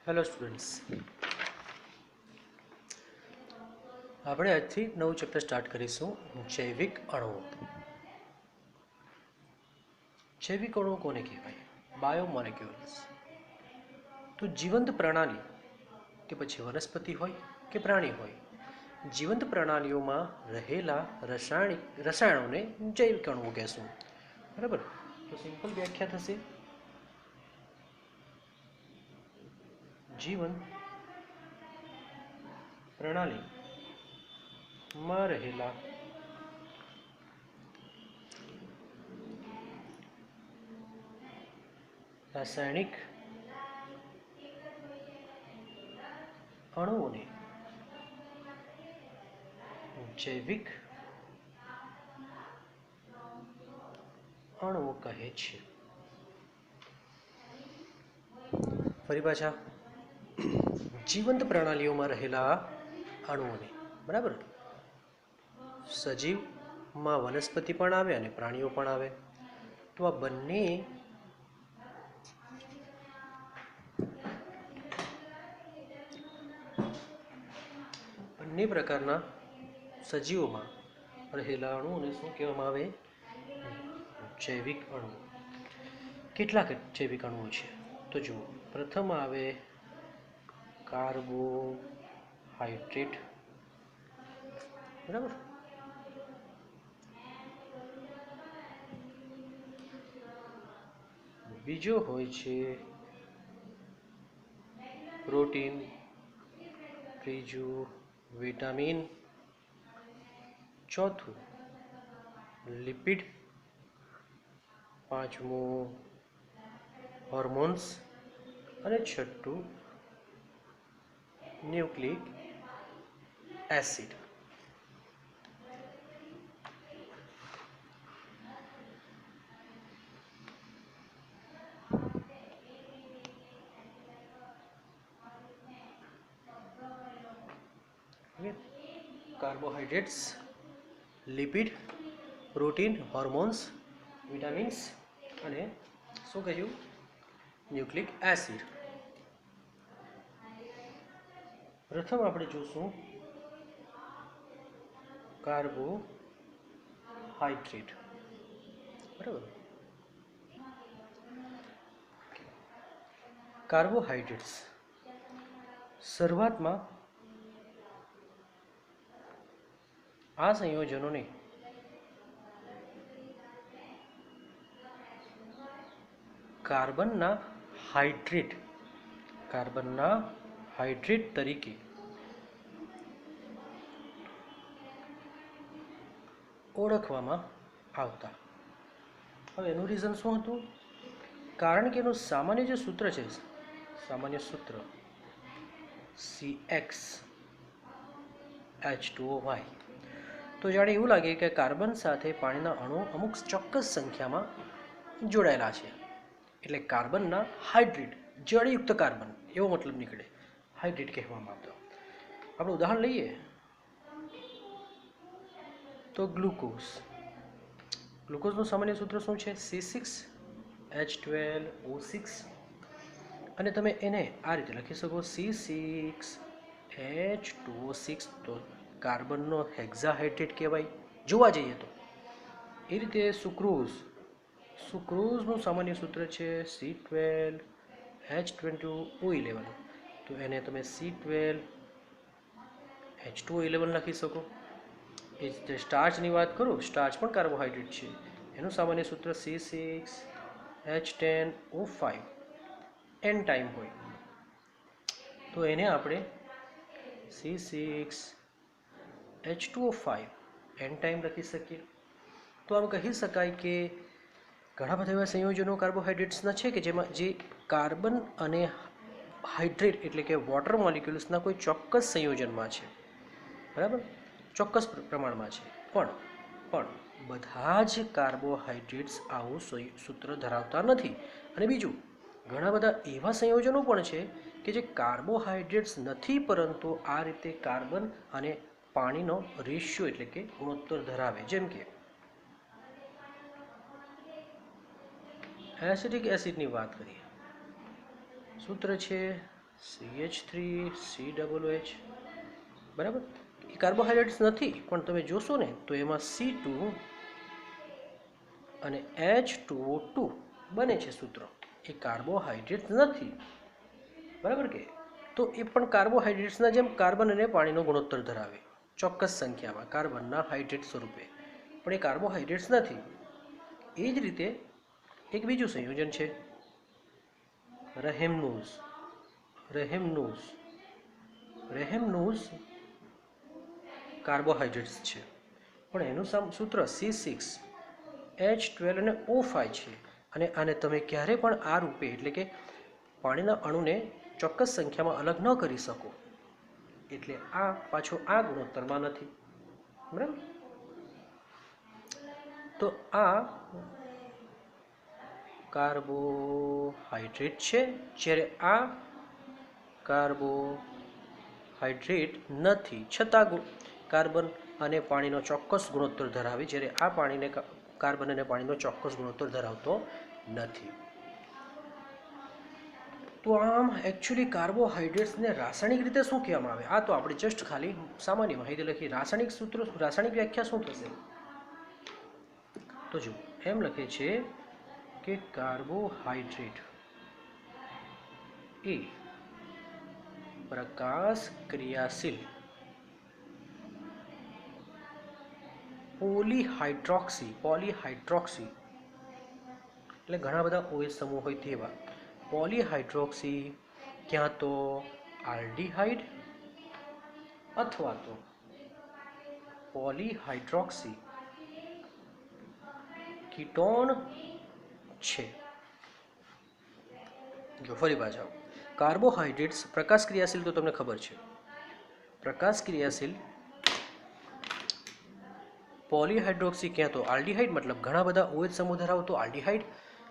Hello students, આપણે આજથી નવું ચેપ્ટર સ્ટાર્ટ કરીશું. જૈવિક અણુઓ. જૈવિક અણુઓ કોને કહેવાય? બાયોમોલેક્યુલ્સ. તો જીવંત પ્રણાલી, કે પછી વનસ્પતિ હોય કે પ્રાણી હોય, જીવંત પ્રણાલીઓમાં રહેલા રસાયણોને જૈવિક અણુઓ કહેશું. બરાબર? તો સિમ્પલ વ્યાખ્યા થશે જીવંત પ્રણાલીમાં રહેલા રાસાયણિક અણુઓને જૈવિક અણુઓ કહે છે. ફરી પાછા, જીવંત પ્રણાલીઓમાં રહેલા અણુઓને, બરાબર, સજીવમાં વનસ્પતિ પણ આવે અને પ્રાણીઓ પણ આવે. તો આ બંને પ્રકારના સજીવોમાં રહેલા અણુઓને શું કહેવામાં આવે? જૈવિક અણુઓ. કેટલાક જૈવિક અણુઓ છે તો જુઓ. પ્રથમ આવે કાર્બોહાઈડ્રેટ, બરાબર. બીજો હોય છે પ્રોટીન, ત્રીજું વિટામિન, ચોથું લિપિડ, પાંચમું હોર્મોન્સ અને છઠ્ઠું nucleic acid. Carbohydrates, lipid, protein, hormones, vitamins અને શું કહ્યું? Nucleic acid. પ્રથમ આપણે જોશું કાર્બોહાઈડ્રેટ, બરાબર. કાર્બોહાઈડ્રેટ્સ શરૂઆતમાં આ સંયોજનોને કાર્બનના હાઇડ્રેટ તરીકે ઓળખવામાં આવતા. હવે એનું રીઝન શું હતું? કારણ કે એનું સામાન્ય જે સૂત્ર છે, સામાન્ય સૂત્ર CxH2O. તો જાણે એવું લાગે કે કાર્બન સાથે પાણીના અણુ અમુક ચોક્કસ સંખ્યામાં જોડાયેલા છે, એટલે કાર્બનના હાઇડ્રેટ, જળયુક્ત કાર્બન એવો મતલબ નીકળે, હાઇડ્રેટ કહેવામાં આવતો. આપણે ઉદાહરણ લઈએ તો ગ્લુકોઝનું સામાન્ય સૂત્ર શું છે? C6H12O6. અને તમે એને આ રીતે લખી શકો, C6H2O6. તો કાર્બનનો હેક્ઝાહાઇડ્રેટ કહેવાય જોવા જઈએ તો. એ રીતે સુક્રોઝનું સામાન્ય સૂત્ર છે C12H20O11. તો એને તમે C12H2O11 લખી શકો. એ જે સ્ટાર્ચની વાત કરું, સ્ટાર્ચ પણ કાર્બોહાઈડ્રેટ છે. એનું સામાન્ય સૂત્ર C6H10O5. એન ટાઈમ હોય તો એને આપણે C6H2O5 એન ટાઈમ લખી શકીએ. તો આમ કહી શકાય કે ઘણા બધા એવા સંયોજનો કાર્બોહાઈડ્રેટ્સના છે કે જેમાં જે કાર્બન અને હાઇડ્રેટ એટલે કે વોટર મોલિક્યુલ્સના કોઈ ચોક્કસ સંયોજનમાં છે, બરાબર, ચોક્કસ પ્રમાણમાં છે. પણ બધા જ કાર્બોહાઈડ્રેટ્સ આવું સૂત્ર ધરાવતા નથી. અને બીજું, ઘણા બધા એવા સંયોજનો પણ છે કે જે કાર્બોહાઈડ્રેટ્સ નથી, પરંતુ આ રીતે કાર્બન અને પાણીનો રેશિયો એટલે કે ગુણોત્તર ધરાવે. જેમ કે એસિટિક એસિડની વાત કરીએ, સૂત્ર છે CH3COOH, બરાબર. એ કાર્બોહાઈડ્રેટ્સ નથી, પણ તમે જોશો ને તો એમાં C2 અને H2O2 બને છે સૂત્ર. એ કાર્બોહાઈડ્રેટ્સ નથી, બરાબર કે. તો એ પણ કાર્બોહાઈડ્રેટ્સના જેમ કાર્બન અને પાણીનો ગુણોત્તર ધરાવે, ચોક્કસ સંખ્યામાં કાર્બનના હાઇડ્રેટ સ્વરૂપે, પણ એ કાર્બોહાઈડ્રેટ્સ નથી. એ જ રીતે એક બીજું સંયોજન છે રહેમનૂઝ. રહેમનૂઝ કાર્બોહાઈડ્રેટ્સ છે, પણ એનું સૂત્ર C6H12 અને O5 છે. અને આને તમે ક્યારે પણ આ રૂપે, એટલે કે પાણીના અણુને ચોક્કસ સંખ્યામાં અલગ ન કરી શકો, એટલે આ પાછો આ ગુણોત્તરમાં નથી, બરાબર. તો આ કાર્બોહાઈડ્રેટ છે, જ્યારે આ કાર્બોહાઈડ્રેટ નથી, છતાં કાર્બન અને પાણીનો ચોક્કસ ગુણોત્તર ધરાવે, જ્યારે આ કાર્બન અને પાણીનો ચોક્કસ ગુણોત્તર ધરાવતો નથી. તો આમ એકચ્યુઅલી કાર્બોહાઈડ્રેટ્સને રાસાયણિક રીતે શું કહેવામાં આવે, આ તો આપણે જસ્ટ ખાલી સામાન્ય માહિતી લખી. રાસાયણિક વ્યાખ્યા શું થશે? તો જો એમ લખે છે કે કાર્બોહાઈડ્રેટ એ પ્રકાશ ક્રિયાશીલ પોલીહાઇડ્રોક્સી એટલે ઘણા બધા OH સમૂહ હોય તેવા પોલીહાઇડ્રોક્સી, ક્યાં તો આલ્ડીહાઇડ અથવા તો પોલીહાઇડ્રોક્સી કીટોન છે. જો ફરી પાછા, કાર્બોહાઈડ્રેટ્સ પ્રકાશ ક્રિયાશીલ તો તમને ખબર છે. પ્રકાશ ક્રિયાશીલ પોલીહાઇડ્રોક્સી ક્યાં તો આલ્ડીહાઇડ, મતલબ ઘણા બધા OH સમૂહ ધરાવતો આલ્ડીહાઇડ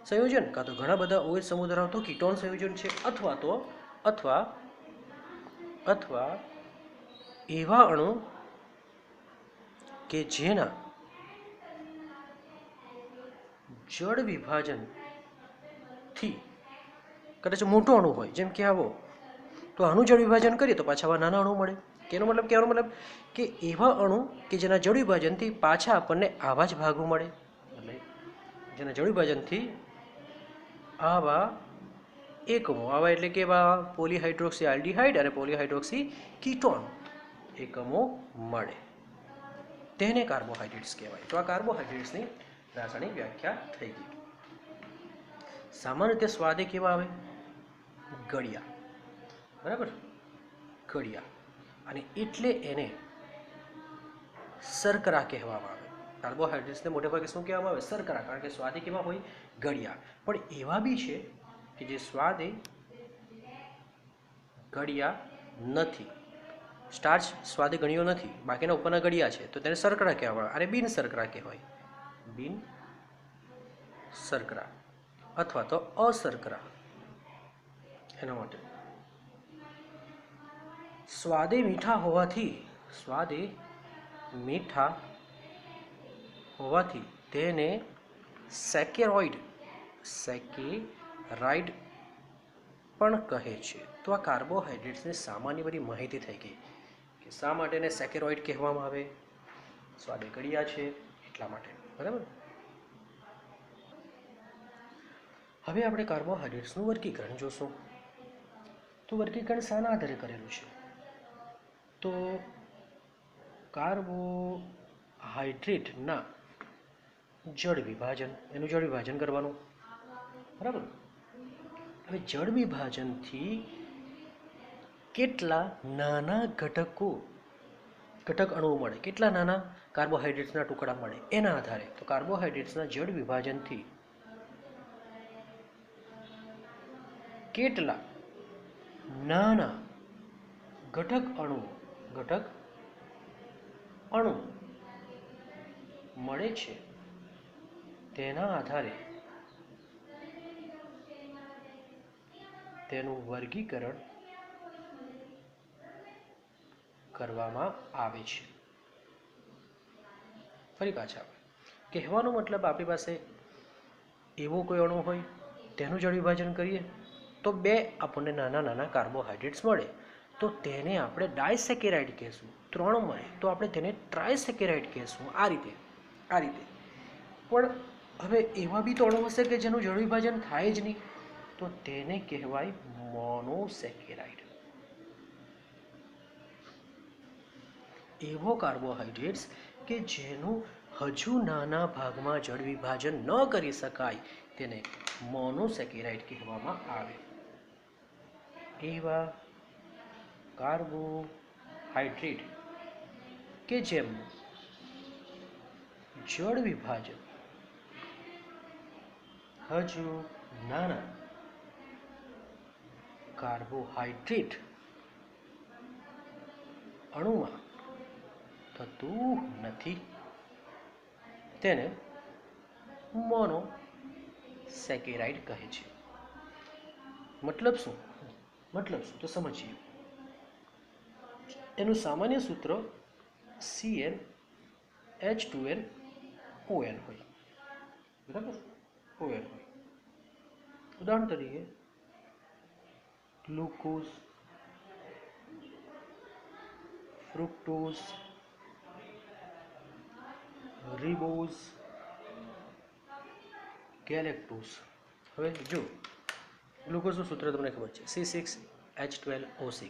સંયોજન, કાં તો ઘણા બધા OH સમૂહ ધરાવતો કીટોન સંયોજન છે, અથવા એવા અણુ કે જેના જળ વિભાજનથી, કદાચ મોટો અણુ હોય, જેમ કે આવો, તો આનું જળ વિભાજન કરીએ તો પાછા આવા નાના અણુ મળે. કહેવાનો મતલબ કે એવા અણુ કે જેના જળ વિભાજનથી પાછા આપણને આવા જ ભાગો મળે, એટલે જેના જળ વિભાજનથી આવા એકમો, આવા એટલે કે એવા પોલીહાઇડ્રોક્સી આલ્ડીહાઇડ અને પોલીહાઇડ્રોક્સી કીટોન એકમો મળે, તેને કાર્બોહાઈડ્રેટ્સ કહેવાય. તો આ કાર્બોહાઈડ્રેટ્સની રાસાયણિક વ્યાખ્યા થઈ ગઈ. સામાન્ય રીતે સ્વાદે કેવા આવે? ગળ્યા, બરાબર, ગળ્યા. અને એટલે એને શર્કરા કહેવામાં આવે. કાર્બોહાઈડ્રેટ્સને મોટે ભાગે શું કહેવામાં આવે? શર્કરા, કારણ કે સ્વાદે કેવા હોય? ગળ્યા. પણ એવા બી છે કે જે સ્વાદે ગળ્યા નથી, સ્ટાર્ચ સ્વાદે ગળ્યો નથી, બાકીના ઉપરના ગળ્યા છે, તો તેને શર્કરા કહેવામાં આવે. અને બિન શર્કરા કહેવાય, બિન શર્કરા અથવા તો અશર્કરા. એના માટે સ્વાદે મીઠા હોવાથી તેને સેકેરોઇડ પણ કહે છે. તો આ કાર્બોહાઈડ્રેટ્સની સામાન્ય બધી માહિતી થઈ ગઈ કે શા માટે એને સેકેરોઇડ કહેવામાં આવે, સ્વાદે ગળ્યા છે એટલા માટે, બરાબર. હવે આપણે કાર્બોહાઈડ્રેટ્સનું વર્ગીકરણ જોશું. તો વર્ગીકરણ શાના આધારે કરેલું છે? તો કાર્બોહાઈડ્રેટના જળ વિભાજન કરવાનું, બરાબર. હવે જળ વિભાજનથી કેટલા નાના ઘટક અણુઓ મળે, કેટલા નાના કાર્બોહાઈડ્રેટ્સના ટુકડા મળે, એના આધારે. તો કાર્બોહાઈડ્રેટ્સના જળ વિભાજનથી કેટલા નાના ઘટક અણુ મળે છે, તેના આધારે તેનું વર્ગીકરણ કરવામાં આવે છે. ફરી પાછા કહેવાનો મતલબ, આપણી પાસે એવો કોઈ અણુ હોય, તેનું જળ વિભાજન કરીએ તો 2 આપણને નાના નાના કાર્બોહાઈડ્રેટ્સ મળે, તો તેને આપણે ડાયસેકેરાઇડ કહેશું. 3 મળે તો આપણે તેને ટ્રાયસેકેરાઇડ કહેશું. આ રીતે પણ હવે એવા બી તો અણુ હશે કે જેનું જળ વિભાજન થાય જ નહીં, તો તેને કહેવાય મોનોસેકેરાઇડ. એવો કાર્બોહાઈડ્રેટ્સ કે જેનું હજુ નાના ભાગમાં જળ વિભાજન ન કરી શકાય તેને મોનોસેકેરાઇડ કહેવામાં આવે. એવા કાર્બોહાઈડ્રેટ કે જેમનું જળ વિભાજન હજુ નાના કાર્બોહાઈડ્રેટ અણુમાં થતું નથી તેને મોનોસેકેરાઇડ કહે છે. મતલબ શું તો સમજીએ. એનું સામાન્ય સૂત્ર CnH2nOn હોય, બરાબર? ON હોય. ઉદાહરણ તરીકે ગ્લુકોઝ, ફ્રુક્ટોઝ, રિબોઝ, ગેલેક્ટોઝ. હવે જો ગ્લુકોઝનું સૂત્ર તમને ખબર છે C6H12O6.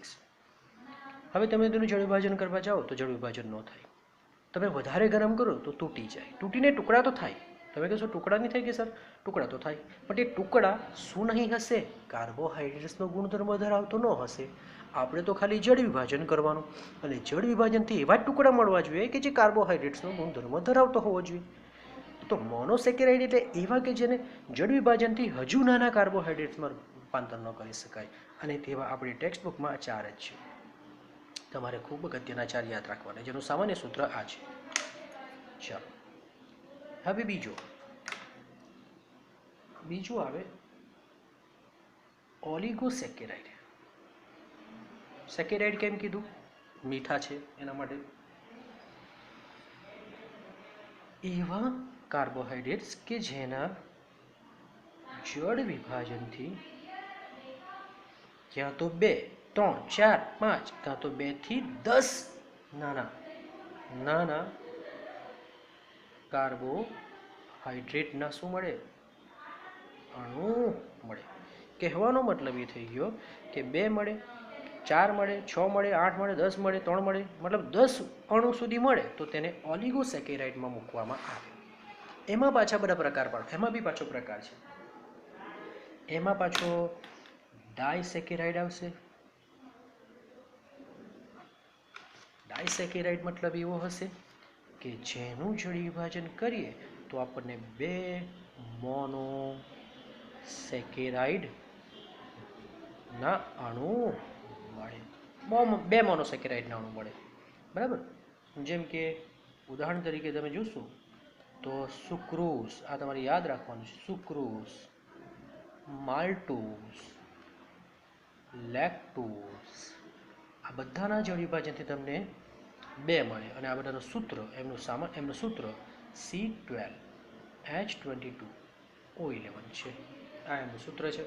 હવે તમે તેનું જળ વિભાજન કરવા જાઓ તો જળ વિભાજન ન થાય. તમે વધારે ગરમ કરો તો તૂટી જાય, તૂટીને ટુકડા તો થાય. તમે કહેશો ટુકડા નહીં થાય કે સર? ટુકડા તો થાય, પણ એ ટુકડા શું નહીં હશે? કાર્બોહાઈડ્રેટ્સનો ગુણધર્મ ધરાવતો ન હશે. આપણે તો ખાલી જળ વિભાજન કરવાનું, અને જળ વિભાજનથી એવા જ ટુકડા મળવા જોઈએ કે જે કાર્બોહાઈડ્રેટ્સનો ગુણધર્મ ધરાવતો હોવો જોઈએ. તો મોનોસેકેરાઇડ એટલે એવા કે જેને જળ વિભાજનથી હજુ નાના કાર્બોહાઈડ્રેટ્સમાં રૂપાંતર ન કરી શકાય, અને તેવા આપણી ટેક્સ્ટ બુકમાં 4 જ છે. તમારે ખૂબ અગત્યના 4 યાદ રાખવાના, જેનું સામાન્ય સૂત્ર આ છે. ચાલો, હવે બીજું આવે ઓલિગોસેકેરાઇડ. સેકેરાઇડ કેમ કીધું? મીઠા છે એના માટે. એવા કાર્બોહાઈડ્રેટ્સ કે જેના જળ વિભાજનથી ક્યાં તો 2, 3, 4, 5 કાં તો 2 થી 10 નાના કાર્બોહાઈડ્રેટના શું મળે? અણુ મળે. કહેવાનો મતલબ એ થઈ ગયો કે 2 મળે, 4 મળે, 6 મળે, 8 મળે, 10 મળે, 3 મળે, મતલબ 10 અણુ સુધી મળે તો તેને ઓલિગોસેકેરાઇડમાં મૂકવામાં આવે. એમાં પાછા બધા પ્રકાર પડે. એમાં બી પાછો પ્રકાર છે. એમાં પાછો ડાયસેકેરાઇડ આવશે. ડાયસેકેરાઇડ મતલબ એવો હશે કે જેનું જળ વિભાજન કરીએ તો આપણને 2 મોનોસેકેરાઇડ ના અણુ મળે. 2 મોનોસેકેરાઇડના અણુ મળે, બરાબર? જેમ કે ઉદાહરણ તરીકે તમે જોશો તો સુક્રોઝ, આ તમારે યાદ રાખવાનું છે. સુક્રોઝ, માલ્ટોઝ, લેક્ટોઝ, આ બધાના જળ વિભાજનથી તમને 2 મળે, અને આ બધાનું સૂત્ર એમનું સૂત્ર C12H22O11 છે. આ એમનું સૂત્ર છે,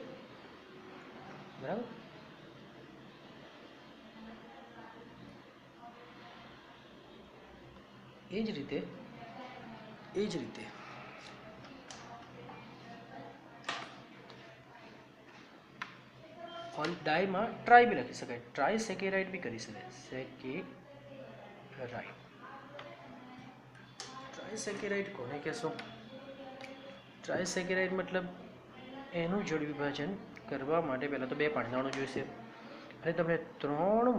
બરાબર? એ જ રીતે ડાયમાં ટ્રાય બી લખી શકાય, ટ્રાયસેકેરાઇડ બી કરી શકાય. ટ્રાયસેકેરાઇડ કોને કહેશો? ટ્રાયસેકેરાઇડ મતલબ એનું જળ વિભાજન કરવા માટે પહેલાં તો 2 પાણીના અણુ જોઈશે, અને તમને 3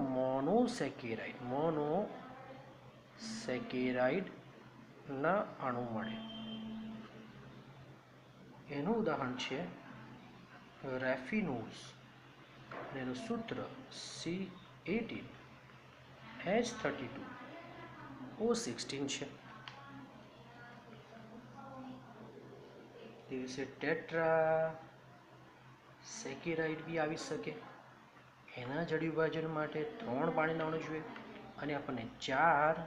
મોનોસેકેરાઇડના અણુ મળે. એનું ઉદાહરણ છે રેફિનોઝ, અને એનું સૂત્ર C18H32O16 છે. તે વિશે ટેટ્રાસેકેરાઇડ બી આવી શકે. એના જળ વિભાજન માટે 3 પાણીના અણુ જોઈએ, અને આપણને 4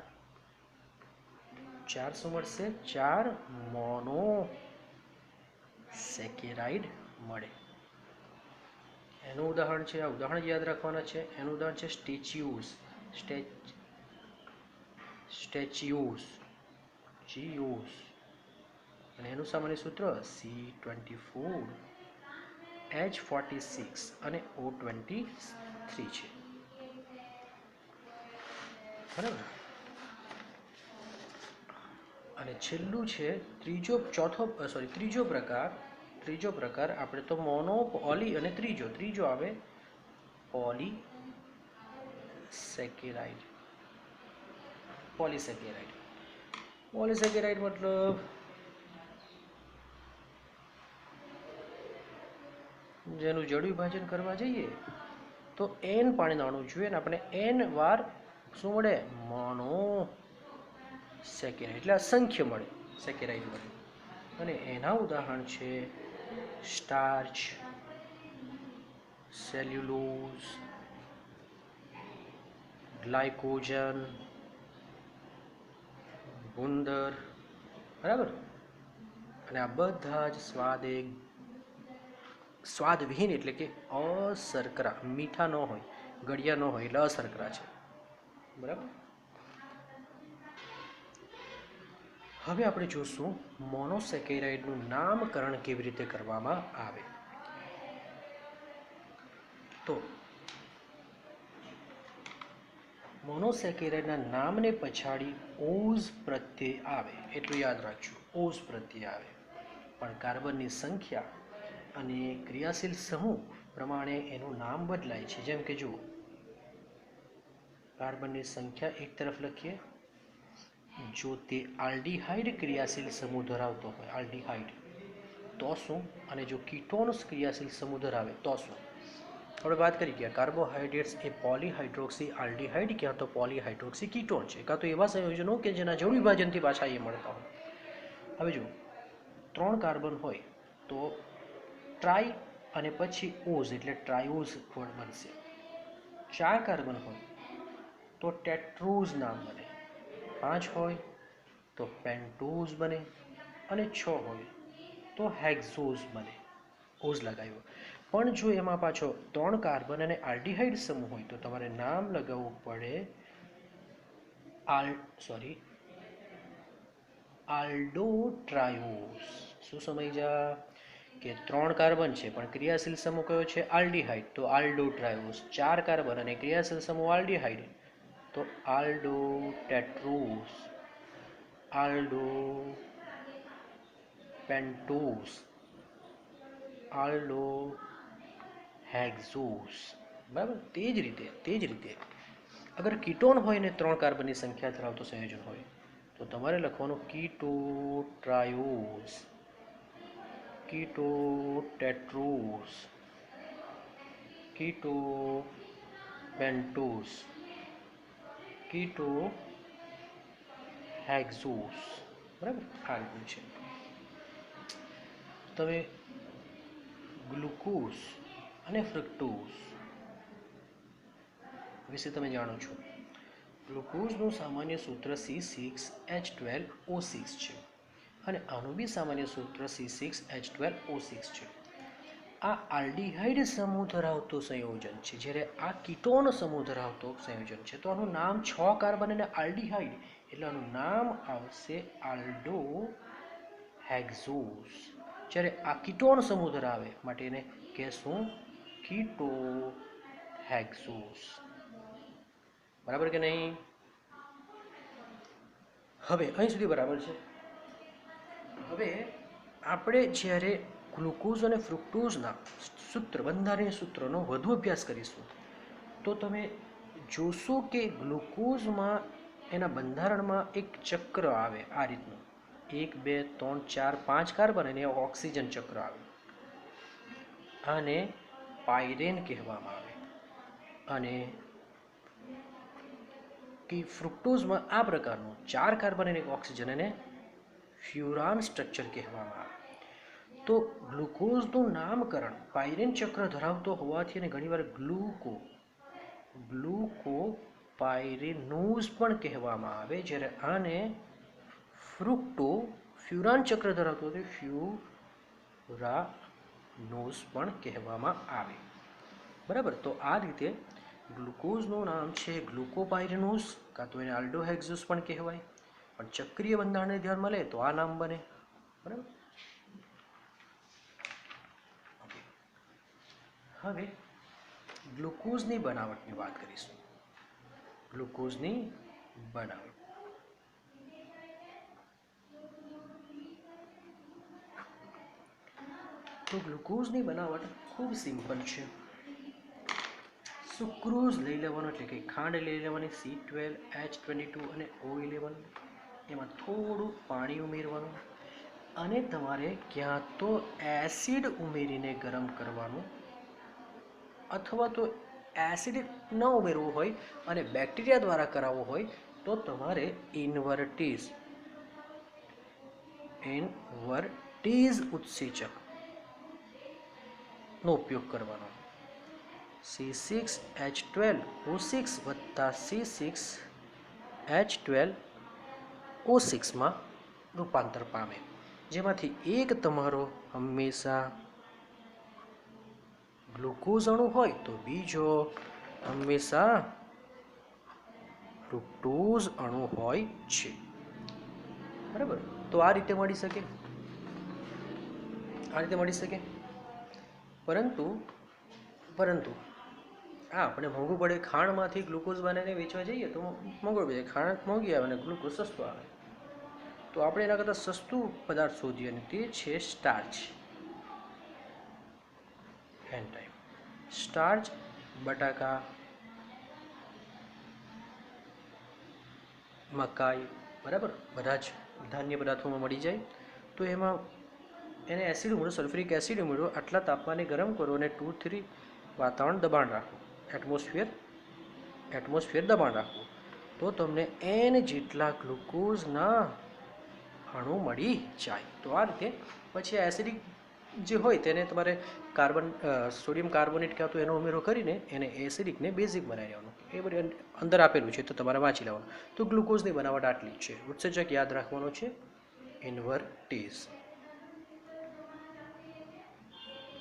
શું મળશે? 4 મોનોસેકેરાઇડ મળે. એનું ઉદાહરણ છે, આ ઉદાહરણ યાદ રાખવાના છે. એનું ઉદાહરણ છે સ્ટેચ્યુઝ, સ્ટેચ્યુઝ, જીયુઝ. અને એનું સામાન્ય સૂત્ર C24 H46 અને O23 છે. બરાબર. અને છેલ્લું છે ત્રીજો પ્રકાર આપણે તો મોનો, પોલી અને ત્રીજો આવે પોલીસેકેરાઇડ. પોલીસેકેરાઇડ મતલબ જેનું જળ વિભાજન કરવા જઈએ તો n પાણીનું અણુ જોઈએ ને આપણે n વાર શું મળે? મોનો સેકેરાઇડ, એટલે અસંખ્ય મળે, સેકેરાઇડ મળે. અને એના ઉદાહરણ છે સ્ટાર્ચ, સેલ્યુલોઝ, ગ્લાયકોજન, ગુંદર. બરાબર. અને આ બધા જ સ્વાદવિહીન એટલે કે અશર્કરા, મીઠા ન હોય, ગળ્યા ન હોય, એટલે અશર્કરા છે. બરાબર. હવે આપણે જોશું મોનોસેકેરાઇડનું નામકરણ કેવી રીતે કરવામાં આવે. તો મોનોસેકેરાઇડના નામને પછાડી ઓઝ પ્રત્યય આવે, એટલું યાદ રાખજો. ઓઝ પ્રત્યય આવે, પણ કાર્બનની સંખ્યા અને ક્રિયાશીલ સમૂહ પ્રમાણે એનું નામ બદલાય છે. જેમ કે જુઓ, કાર્બનની સંખ્યા એક તરફ લખીએ. જો તે આલ્ડીહાઇડ ક્રિયાશીલ સમૂહ ધરાવતો હોય, આલ્ડીહાઇડ, તો શું? અને જો કીટોન્સ ક્રિયાશીલ સમૂહ ધરાવે તો શું? આપણે વાત કરી ગયા કાર્બોહાઈડ્રેટ્સ એ પોલીહાઇડ્રોક્સી આલ્ડીહાઇડ ક્યાં તો પોલીહાઇડ્રોક્સી કીટોન છે, કાં તો એવા સંયોજનો કે જેના જળ વિભાજનથી પાછા એ મળતા હોય. હવે જો 3 કાર્બન હોય તો ટ્રાય અને પછી ઓઝ એટલે ટ્રાયોઝ વર્ડ બનશે. 4 કાર્બન હોય તો ટેટ્રોઝ નામ બને. 5 હોય તો પેન્ટોઝ બને અને 6 હોય તો હેક્ઝોઝ બને. ઓઝ લગાવ્યો. પણ જો એમાં પાછો 3 કાર્બન અને આલ્ડીહાઇડ સમૂહ હોય તો તમારે નામ લગાવવું પડે આલ્ડોટ્રાયોઝ. શું સમજ્યા? કે 3 કાર્બન છે પણ ક્રિયાશીલ સમૂહ કયો છે? આલ્ડીહાઇડ, તો આલ્ડોટ્રાયોઝ. 4 કાર્બન અને ક્રિયાશીલ સમૂહ આલ્ડીહાઇડ તો આલ્ડોટેટ્રોઝ, આલ્ડોપેન્ટોઝ, આલ્ડોહેક્ઝોઝ. બરાબર. તે જ રીતે અગર કીટોન હોય ને 3 કાર્બનની સંખ્યા ધરાવતો સંયોજન હોય તો તમારે લખવાનું કીટોટ્રાયોઝ, કીટોટેટ્રોઝ, કીટોપેન્ટોઝ, કીટોહેક્ઝોઝ. બરાબર. આ રીતનું છે. તમે ગ્લુકોઝ અને ફ્રક્ટોઝ વિશે તમે જાણો છો. ગ્લુકોઝનું સામાન્ય સૂત્ર C6H12O6 છે અને આનું બી સામાન્ય સૂત્ર C6H12O6 છે. આ આલ્ડીહાઇડ સમૂહ ધરાવતો સંયોજન છે, જ્યારે આ કીટોન સમૂહ ધરાવતો સંયોજન છે. તો આનું નામ 6 કાર્બન અને આલ્ડીહાઇડ એટલે આનું નામ આવશે આલ્ડોહેક્ઝોઝ. જ્યારે આ કીટોન સમૂહ ધરાવે માટે એને કહેશું કીટોહેક્ઝોઝ. બરાબર કે નહીં? હવે અહીં સુધી બરાબર છે. હવે આપણે જ્યારે ગ્લુકોઝ અને ફ્રુક્ટોઝના બંધારણીય સૂત્રનો વધુ અભ્યાસ કરીશું તો તમે જોશો કે ગ્લુકોઝમાં એના બંધારણમાં એક ચક્ર આવે આ રીતનું 1 2 3 4 5 કાર્બન અને ઓક્સિજન ચક્ર આવે. આને પાયરેન કહેવામાં આવે. અને કે ફ્રુક્ટોઝમાં આ પ્રકારનું 4 કાર્બન અને ઓક્સિજન અને ફ્યુરાન સ્ટ્રક્ચર કહેવામાં આવે. તો ગ્લુકોઝનું નામકરણ પાયરેન ચક્ર ધરાવતો હોવાથી અને ઘણીવાર ગ્લુકોપાયરેનોઝ પણ કહેવામાં આવે, જ્યારે આને ફ્યુરાન ચક્ર ધરાવતો હોય ફ્યુરાનોઝ પણ કહેવામાં આવે. બરાબર. તો આ રીતે ગ્લુકોઝનું નામ છે ગ્લુકોપાયરેનોસ, કાં તો એને આલ્ડોહેક્ઝોસ પણ કહેવાય, પણ ચક્રીય બંધારણને ધ્યાનમાં લે તો આ નામ બને. બરાબર. હવે ગ્લુકોઝની બનાવટની વાત કરીશું. ગ્લુકોઝની બનાવટ. તો ગ્લુકોઝની બનાવટ ખૂબ સિમ્પલ છે. સુક્રોઝ લઈ લેવાનો, એટલે કે ખાંડ લઈ લેવાની, C12H22 અને O11, એમાં થોડું પાણી ઉમેરવાનું અને તમારે ક્યાં તો એસિડ ઉમેરીને ગરમ કરવાનું, અથવા તો એસિડ ન ઉમેરવું હોય અને બેક્ટેરિયા દ્વારા કરાવવું હોય તો તમારે ઇન્વર્ટીઝ ઉત્સેચકનો ઉપયોગ કરવાનો. C6H12O6 વત્તા C6H12O6 માં રૂપાંતર પામે, જેમાંથી એક તમારો હંમેશા ગ્લુકોઝ અણુ હોય તો બીજો હંમેશા ફ્રુક્ટોઝ અણુ હોય છે. બરાબર. તો આ રીતે મળી શકે. પરંતુ આપણે મોંઘું પડે. ખાંડમાંથી ગ્લુકોઝ બનાવીને વેચવા જઈએ તો મોંઘું પડે, ખાંડ મોંઘી આવે અને ગ્લુકોઝ સસ્તું આવે. તો આપણે એના કરતાં સસ્તું પદાર્થ શોધીએ અને તે છે સ્ટાર્ચ. એન્ટાઈમ. સ્ટાર્ચ બટાકા, મકાઈ, બરાબર, બધા જ ધાન્ય પદાર્થોમાં મળી જાય. તો એમાં એને એસિડ ઉમેરો, સલ્ફ્યુરિક એસિડ ઉમેરો, આટલા તાપમાને ગરમ કરો અને 2-3 વાતાવરણ દબાણ રાખો, એટમોસ્ફિયર દબાણ રાખવું, તો તમને n જેટલા ગ્લુકોઝના અણુ મળી જાય. તો આ રીતે પછી એસિડિક જે હોય તેને તમારે સોડિયમ કાર્બોનેટ કાં તો એનો ઉમેરો કરીને એને એસિડિકને બેઝિક બનાવી લેવાનું. એ બધું અંદર આપેલું છે તો તમારે વાંચી લેવાનું. તો ગ્લુકોઝની બનાવટ આટલી જ છે. ઉત્સેચક યાદ રાખવાનો છે ઇન્વર્ટીઝ.